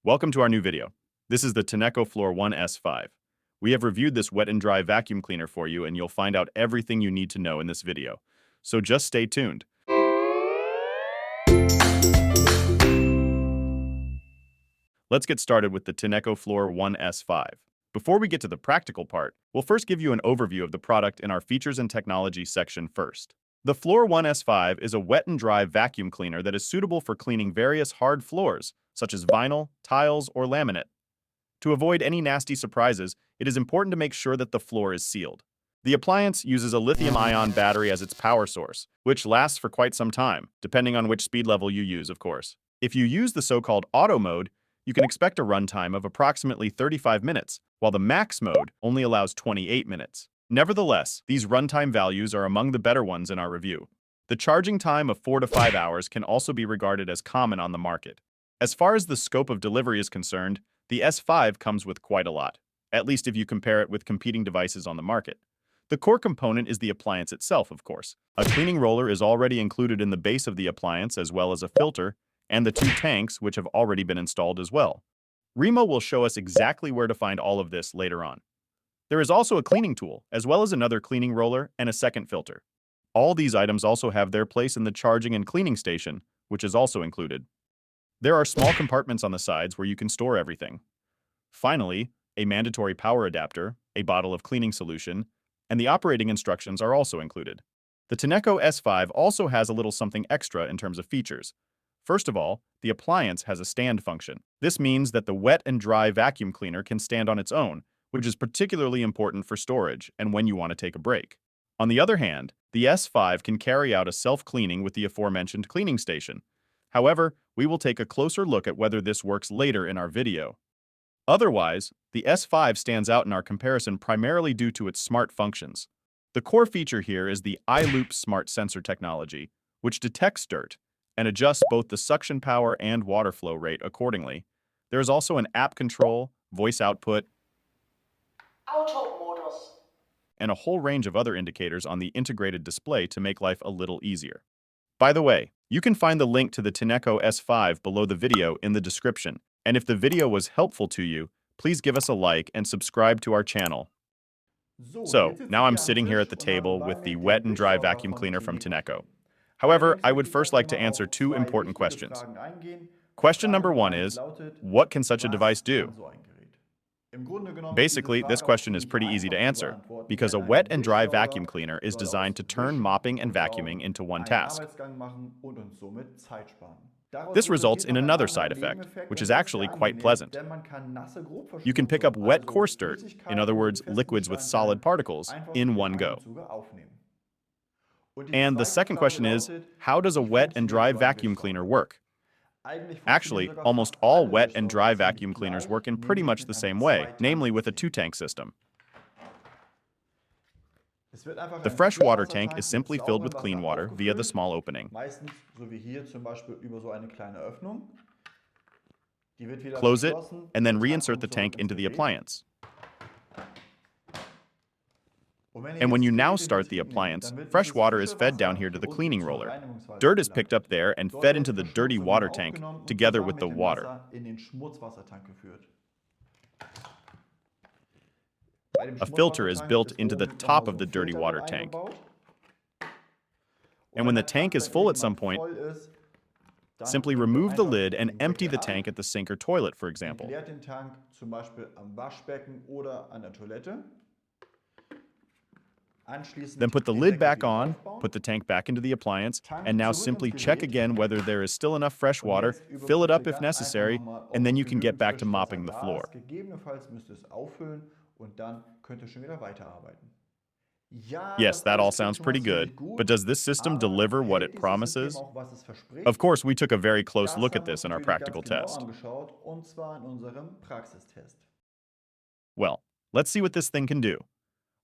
Welcome to our new video. This is the Tineco Floor One S5. We have reviewed this wet and dry vacuum cleaner for you, and you'll find out everything you need to know in this video. So just stay tuned. Let's get started with the Tineco Floor One S5. Before we get to the practical part, we'll first give you an overview of the product in our features and technology section first. The Floor One S5 is a wet and dry vacuum cleaner that is suitable for cleaning various hard floors, such as vinyl, tiles, or laminate. To avoid any nasty surprises, it is important to make sure that the floor is sealed. The appliance uses a lithium-ion battery as its power source, which lasts for quite some time, depending on which speed level you use, of course. If you use the so-called auto mode, you can expect a runtime of approximately 35 minutes, while the max mode only allows 28 minutes. Nevertheless, these runtime values are among the better ones in our review. The charging time of 4 to 5 hours can also be regarded as common on the market. As far as the scope of delivery is concerned, the S5 comes with quite a lot, at least if you compare it with competing devices on the market. The core component is the appliance itself, of course. A cleaning roller is already included in the base of the appliance, as well as a filter, and the 2 tanks, which have already been installed as well. Remo will show us exactly where to find all of this later on. There is also a cleaning tool, as well as another cleaning roller and a second filter. All these items also have their place in the charging and cleaning station, which is also included. There are small compartments on the sides where you can store everything. Finally, a mandatory power adapter, a bottle of cleaning solution, and the operating instructions are also included. The Tineco S5 also has a little something extra in terms of features. First of all, the appliance has a stand function. This means that the wet and dry vacuum cleaner can stand on its own, which is particularly important for storage and when you want to take a break. On the other hand, the S5 can carry out a self-cleaning with the aforementioned cleaning station. However, we will take a closer look at whether this works later in our video. Otherwise, the S5 stands out in our comparison primarily due to its smart functions. The core feature here is the iLoop smart sensor technology, which detects dirt and adjusts both the suction power and water flow rate accordingly. There is also an app control, voice output, Automodus. and a whole range of other indicators on the integrated display to make life a little easier. By the way, you can find the link to the Tineco S5 below the video in the description, and if the video was helpful to you, please give us a like and subscribe to our channel. So, now I'm sitting here at the table with the wet and dry vacuum cleaner from Tineco. However, I would first like to answer 2 important questions. Question number 1 is, what can such a device do? Basically, this question is pretty easy to answer, because a wet and dry vacuum cleaner is designed to turn mopping and vacuuming into one task. This results in another side effect, which is actually quite pleasant. You can pick up wet coarse dirt, in other words, liquids with solid particles, in one go. And the second question is, how does a wet and dry vacuum cleaner work? Actually, almost all wet and dry vacuum cleaners work in pretty much the same way, namely with a 2-tank system. The fresh water tank is simply filled with clean water via the small opening. Close it, and then reinsert the tank into the appliance. And when you now start the appliance, fresh water is fed down here to the cleaning roller. Dirt is picked up there and fed into the dirty water tank, together with the water. A filter is built into the top of the dirty water tank. And when the tank is full at some point, simply remove the lid and empty the tank at the sink or toilet, for example. Then put the lid back on, put the tank back into the appliance, and now simply check again whether there is still enough fresh water, fill it up if necessary, and then you can get back to mopping the floor. Yes, that all sounds pretty good, but does this system deliver what it promises? Of course, we took a very close look at this in our practical test. Well, let's see what this thing can do.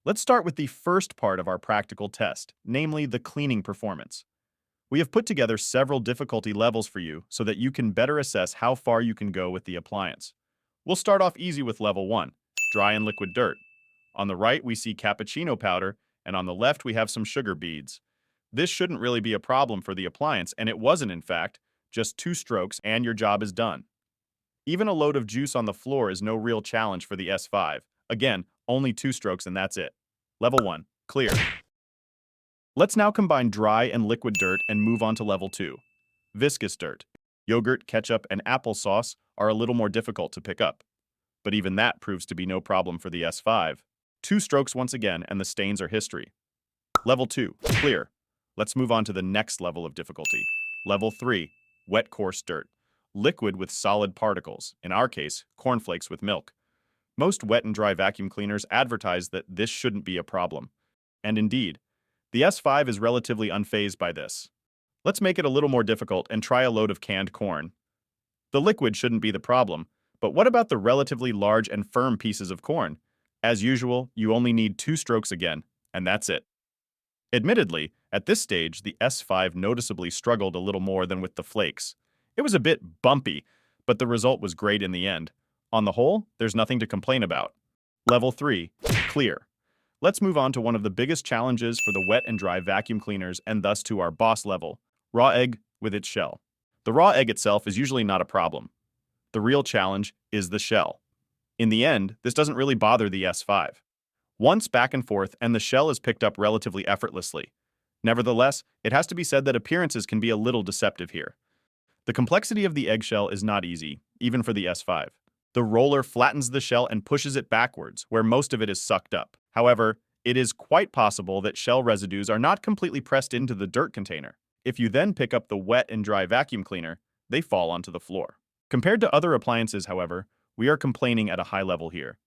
Let's start with the first part of our practical test, namely the cleaning performance. We have put together several difficulty levels for you so that you can better assess how far you can go with the appliance. We'll start off easy with level 1, dry and liquid dirt. On the right, we see cappuccino powder, and on the left, we have some sugar beads. This shouldn't really be a problem for the appliance, and it wasn't in fact, just 2 strokes and your job is done. Even a load of juice on the floor is no real challenge for the S5. Again, only 2 strokes and that's it. Level 1. Clear. Let's now combine dry and liquid dirt and move on to level 2. Viscous dirt. Yogurt, ketchup, and applesauce are a little more difficult to pick up. But even that proves to be no problem for the S5. 2 strokes once again and the stains are history. Level 2. Clear. Let's move on to the next level of difficulty. Level 3. Wet coarse dirt. Liquid with solid particles, in our case, cornflakes with milk. Most wet and dry vacuum cleaners advertise that this shouldn't be a problem. And indeed, the S5 is relatively unfazed by this. Let's make it a little more difficult and try a load of canned corn. The liquid shouldn't be the problem, but what about the relatively large and firm pieces of corn? As usual, you only need 2 strokes again, and that's it. Admittedly, at this stage, the S5 noticeably struggled a little more than with the flakes. It was a bit bumpy, but the result was great in the end. On the whole, there's nothing to complain about. Level 3. Clear. Let's move on to one of the biggest challenges for the wet and dry vacuum cleaners and thus to our boss level, raw egg with its shell. The raw egg itself is usually not a problem. The real challenge is the shell. In the end, this doesn't really bother the S5. Once back and forth and the shell is picked up relatively effortlessly. Nevertheless, it has to be said that appearances can be a little deceptive here. The complexity of the eggshell is not easy, even for the S5. The roller flattens the shell and pushes it backwards, where most of it is sucked up. However, it is quite possible that shell residues are not completely pressed into the dirt container. If you then pick up the wet and dry vacuum cleaner, they fall onto the floor. Compared to other appliances, however, we are complaining at a high level here.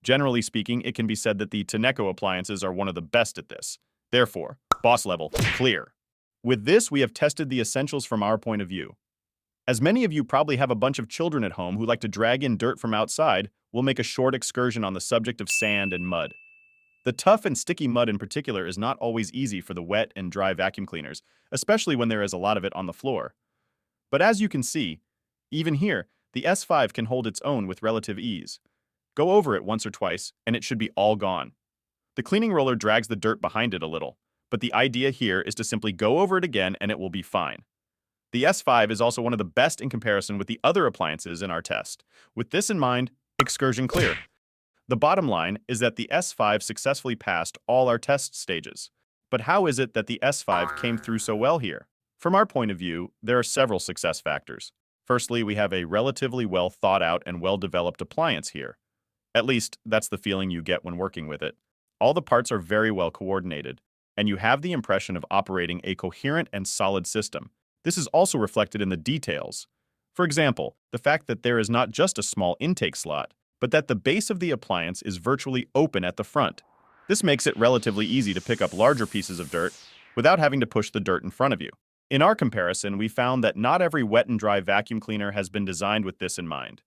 Generally speaking, it can be said that the Tineco appliances are one of the best at this. Therefore, boss level, clear. With this, we have tested the essentials from our point of view. As many of you probably have a bunch of children at home who like to drag in dirt from outside, we'll make a short excursion on the subject of sand and mud. The tough and sticky mud in particular is not always easy for the wet and dry vacuum cleaners, especially when there is a lot of it on the floor. But as you can see, even here, the S5 can hold its own with relative ease. Go over it once or twice, and it should be all gone. The cleaning roller drags the dirt behind it a little, but the idea here is to simply go over it again and it will be fine. The S5 is also one of the best in comparison with the other appliances in our test. With this in mind, excursion clear. The bottom line is that the S5 successfully passed all our test stages. But how is it that the S5 came through so well here? From our point of view, there are several success factors. Firstly, we have a relatively well thought out and well-developed appliance here. At least, that's the feeling you get when working with it. All the parts are very well coordinated, and you have the impression of operating a coherent and solid system. This is also reflected in the details. For example, the fact that there is not just a small intake slot, but that the base of the appliance is virtually open at the front. This makes it relatively easy to pick up larger pieces of dirt without having to push the dirt in front of you. In our comparison, we found that not every wet and dry vacuum cleaner has been designed with this in mind.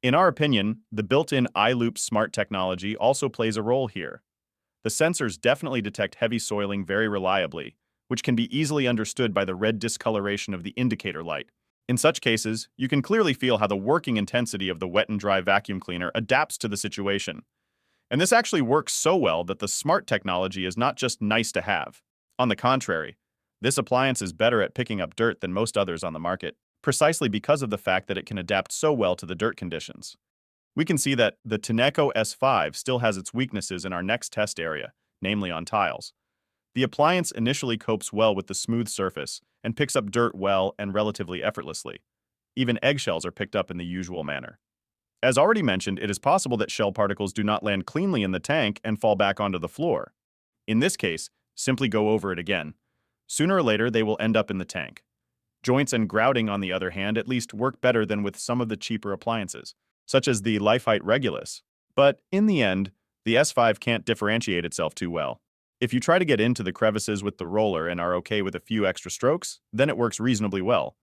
In our opinion, the built-in iLoop smart technology also plays a role here. The sensors definitely detect heavy soiling very reliably, which can be easily understood by the red discoloration of the indicator light. In such cases, you can clearly feel how the working intensity of the wet and dry vacuum cleaner adapts to the situation. And this actually works so well that the smart technology is not just nice to have. On the contrary, this appliance is better at picking up dirt than most others on the market, precisely because of the fact that it can adapt so well to the dirt conditions. We can see that the Tineco S5 still has its weaknesses in our next test area, namely on tiles. The appliance initially copes well with the smooth surface and picks up dirt well and relatively effortlessly. Even eggshells are picked up in the usual manner. As already mentioned, it is possible that shell particles do not land cleanly in the tank and fall back onto the floor. In this case, simply go over it again. Sooner or later, they will end up in the tank. Joints and grouting, on the other hand, at least work better than with some of the cheaper appliances, such as the Lifehite Regulus. But in the end, the S5 can't differentiate itself too well. If you try to get into the crevices with the roller and are okay with a few extra strokes, then it works reasonably well.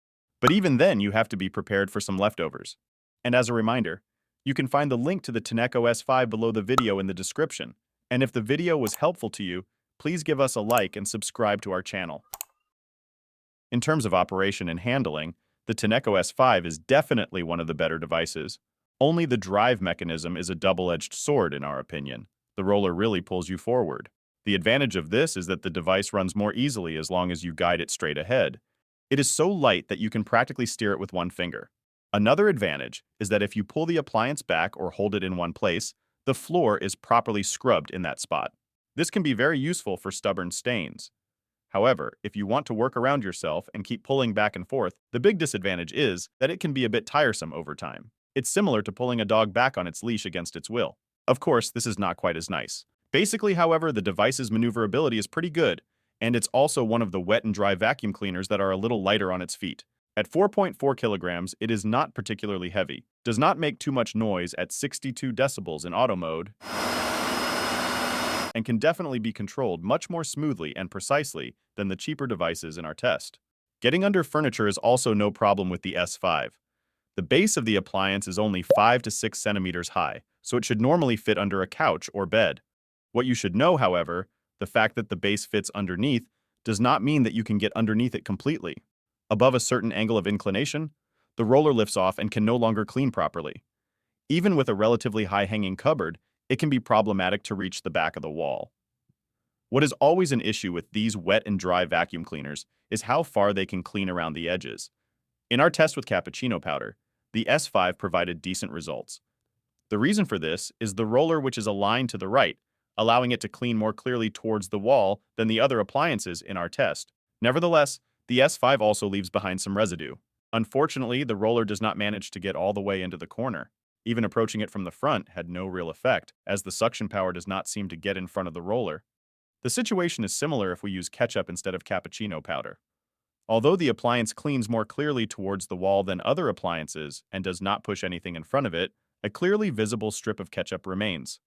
But even then, you have to be prepared for some leftovers. And as a reminder, you can find the link to the Tineco S5 below the video in the description. And if the video was helpful to you, please give us a like and subscribe to our channel. In terms of operation and handling, the Tineco S5 is definitely one of the better devices. Only the drive mechanism is a double-edged sword in our opinion. The roller really pulls you forward. The advantage of this is that the device runs more easily as long as you guide it straight ahead. It is so light that you can practically steer it with one finger. Another advantage is that if you pull the appliance back or hold it in one place, the floor is properly scrubbed in that spot. This can be very useful for stubborn stains. However, if you want to work around yourself and keep pulling back and forth, the big disadvantage is that it can be a bit tiresome over time. It's similar to pulling a dog back on its leash against its will. Of course, this is not quite as nice. Basically, however, the device's maneuverability is pretty good, and it's also one of the wet and dry vacuum cleaners that are a little lighter on its feet. At 4.4 kilograms, it is not particularly heavy, does not make too much noise at 62 decibels in auto mode, and can definitely be controlled much more smoothly and precisely than the cheaper devices in our test. Getting under furniture is also no problem with the S5. The base of the appliance is only 5 to 6 centimeters high, so it should normally fit under a couch or bed. What you should know, however, the fact that the base fits underneath does not mean that you can get underneath it completely. Above a certain angle of inclination, the roller lifts off and can no longer clean properly. Even with a relatively high-hanging cupboard, it can be problematic to reach the back of the wall. What is always an issue with these wet and dry vacuum cleaners is how far they can clean around the edges. In our test with cappuccino powder, the S5 provided decent results. The reason for this is the roller, which is aligned to the right, allowing it to clean more clearly towards the wall than the other appliances in our test. Nevertheless, the S5 also leaves behind some residue. Unfortunately, the roller does not manage to get all the way into the corner. Even approaching it from the front had no real effect, as the suction power does not seem to get in front of the roller. The situation is similar if we use ketchup instead of cappuccino powder. Although the appliance cleans more clearly towards the wall than other appliances and does not push anything in front of it, a clearly visible strip of ketchup remains.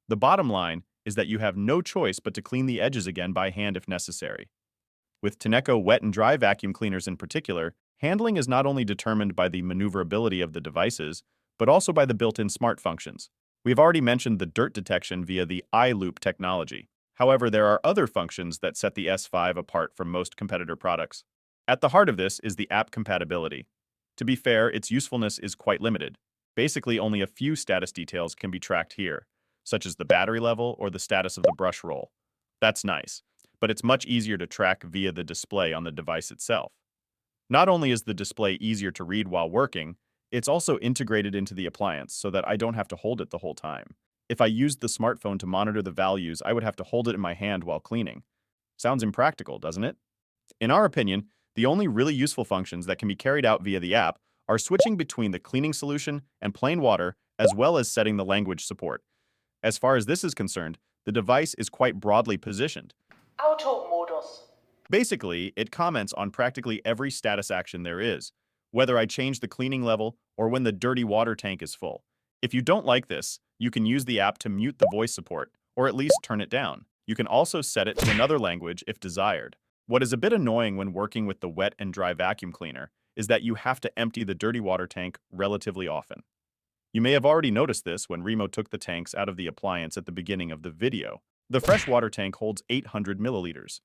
The bottom line is that you have no choice but to clean the edges again by hand if necessary. With Tineco wet and dry vacuum cleaners in particular, handling is not only determined by the maneuverability of the devices, but also by the built-in smart functions. We've already mentioned the dirt detection via the iLoop technology. However, there are other functions that set the S5 apart from most competitor products. At the heart of this is the app compatibility. To be fair, its usefulness is quite limited. Basically, only a few status details can be tracked here, such as the battery level or the status of the brush roll. That's nice, but it's much easier to track via the display on the device itself. Not only is the display easier to read while working, it's also integrated into the appliance so that I don't have to hold it the whole time. If I used the smartphone to monitor the values, I would have to hold it in my hand while cleaning. Sounds impractical, doesn't it? In our opinion, the only really useful functions that can be carried out via the app are switching between the cleaning solution and plain water, as well as setting the language support. As far as this is concerned, the device is quite broadly positioned. Auto-Modus. Basically, it comments on practically every status action there is, whether I change the cleaning level or when the dirty water tank is full. If you don't like this, you can use the app to mute the voice support, or at least turn it down. You can also set it to another language if desired. What is a bit annoying when working with the wet and dry vacuum cleaner is that you have to empty the dirty water tank relatively often. You may have already noticed this when Remo took the tanks out of the appliance at the beginning of the video. The fresh water tank holds 800 milliliters,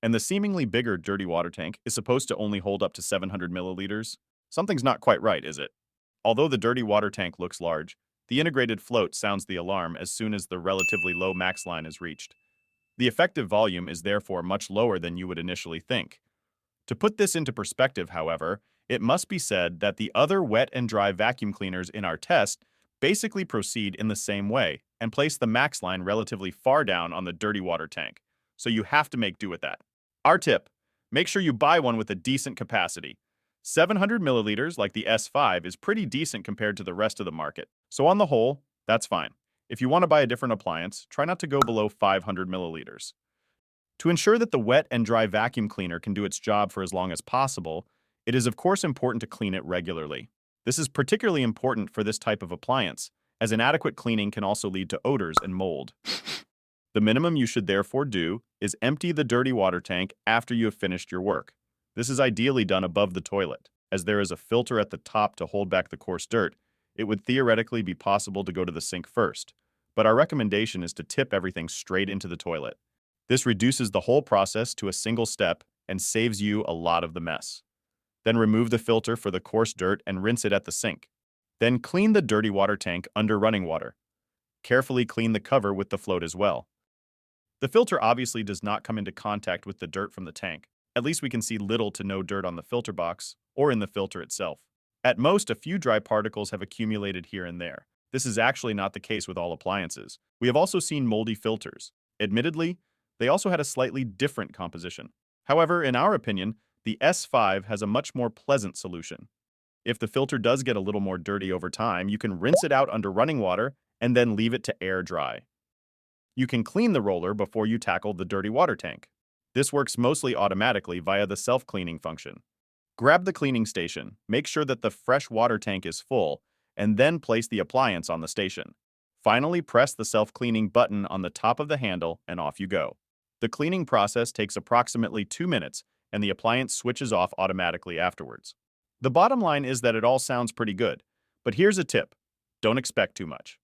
and the seemingly bigger dirty water tank is supposed to only hold up to 700 milliliters. Something's not quite right, is it? Although the dirty water tank looks large, the integrated float sounds the alarm as soon as the relatively low max line is reached. The effective volume is therefore much lower than you would initially think. To put this into perspective, however, it must be said that the other wet and dry vacuum cleaners in our test basically proceed in the same way and place the max line relatively far down on the dirty water tank, so you have to make do with that. Our tip: make sure you buy one with a decent capacity. 700 milliliters like the S5 is pretty decent compared to the rest of the market, so on the whole, that's fine. If you want to buy a different appliance, try not to go below 500 milliliters. To ensure that the wet and dry vacuum cleaner can do its job for as long as possible, it is of course important to clean it regularly. This is particularly important for this type of appliance, as inadequate cleaning can also lead to odors and mold. The minimum you should therefore do is empty the dirty water tank after you have finished your work. This is ideally done above the toilet, as there is a filter at the top to hold back the coarse dirt. It would theoretically be possible to go to the sink first, but our recommendation is to tip everything straight into the toilet. This reduces the whole process to a single step and saves you a lot of the mess. Then remove the filter for the coarse dirt and rinse it at the sink. Then clean the dirty water tank under running water. Carefully clean the cover with the float as well. The filter obviously does not come into contact with the dirt from the tank. At least we can see little to no dirt on the filter box or in the filter itself. At most, a few dry particles have accumulated here and there. This is actually not the case with all appliances. We have also seen moldy filters. Admittedly, they also had a slightly different composition. However, in our opinion, the S5 has a much more pleasant solution. If the filter does get a little more dirty over time, you can rinse it out under running water and then leave it to air dry. You can clean the roller before you tackle the dirty water tank. This works mostly automatically via the self-cleaning function. Grab the cleaning station, make sure that the fresh water tank is full, and then place the appliance on the station. Finally, press the self-cleaning button on the top of the handle and off you go. The cleaning process takes approximately 2 minutes, and the appliance switches off automatically afterwards. The bottom line is that it all sounds pretty good, but here's a tip. Don't expect too much.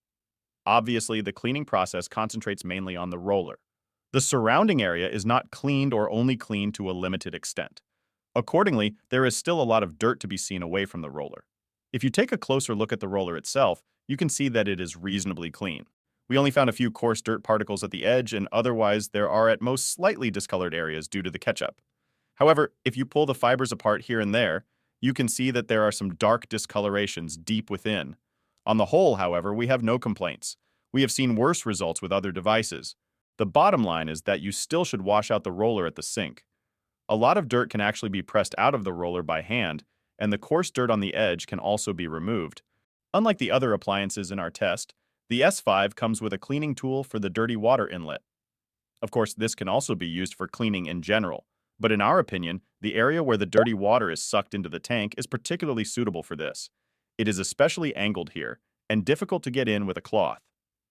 Obviously, the cleaning process concentrates mainly on the roller. The surrounding area is not cleaned or only cleaned to a limited extent. Accordingly, there is still a lot of dirt to be seen away from the roller. If you take a closer look at the roller itself, you can see that it is reasonably clean. We only found a few coarse dirt particles at the edge, and otherwise there are at most slightly discolored areas due to the ketchup. However, if you pull the fibers apart here and there, you can see that there are some dark discolorations deep within. On the whole, however, we have no complaints. We have seen worse results with other devices. The bottom line is that you still should wash out the roller at the sink. A lot of dirt can actually be pressed out of the roller by hand, and the coarse dirt on the edge can also be removed. Unlike the other appliances in our test, the S5 comes with a cleaning tool for the dirty water inlet. Of course, this can also be used for cleaning in general, but in our opinion, the area where the dirty water is sucked into the tank is particularly suitable for this. It is especially angled here, and difficult to get in with a cloth.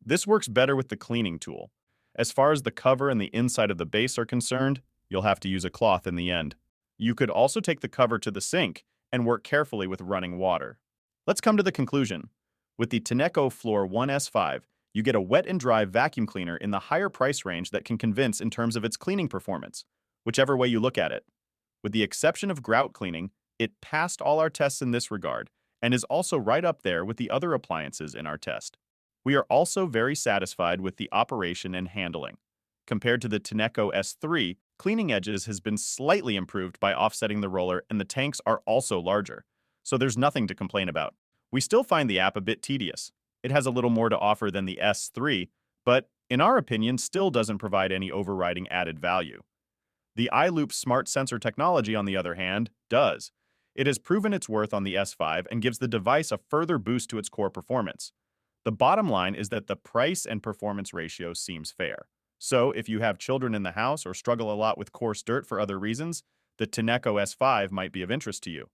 This works better with the cleaning tool. As far as the cover and the inside of the base are concerned, you'll have to use a cloth in the end. You could also take the cover to the sink and work carefully with running water. Let's come to the conclusion. With the Tineco Floor One S5, you get a wet and dry vacuum cleaner in the higher price range that can convince in terms of its cleaning performance, whichever way you look at it. With the exception of grout cleaning, it passed all our tests in this regard, and is also right up there with the other appliances in our test. We are also very satisfied with the operation and handling. Compared to the Tineco S3, cleaning edges has been slightly improved by offsetting the roller, and the tanks are also larger, so there's nothing to complain about. We still find the app a bit tedious. It has a little more to offer than the S3, but in our opinion still doesn't provide any overriding added value. The iLoop smart sensor technology, on the other hand, does. It has proven its worth on the S5 and gives the device a further boost to its core performance. The bottom line is that the price and performance ratio seems fair. So, if you have children in the house or struggle a lot with coarse dirt for other reasons, the Tineco S5 might be of interest to you.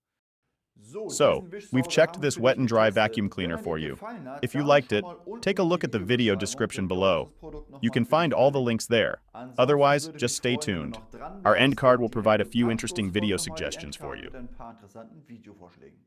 So, So, we've Disenwischsauger checked haben wir this für wet dich and dry getestet. vacuum Wenn cleaner er dir for you. gefallen hat, If you dann liked schau it, mal take unten a in look die at the video Videobeschreibung, description denn dort ist below. das Produkt You nochmal can für dich find all the verlinkt. links there. Ansonsten Otherwise, würde just mich stay freuen, wenn du tuned. noch dran Our bleibst, Endcard denn will direkt provide a im few Anschluss interesting video folgt nochmal die suggestions for Endcard you. mit ein paar interessanten Videovorschlägen.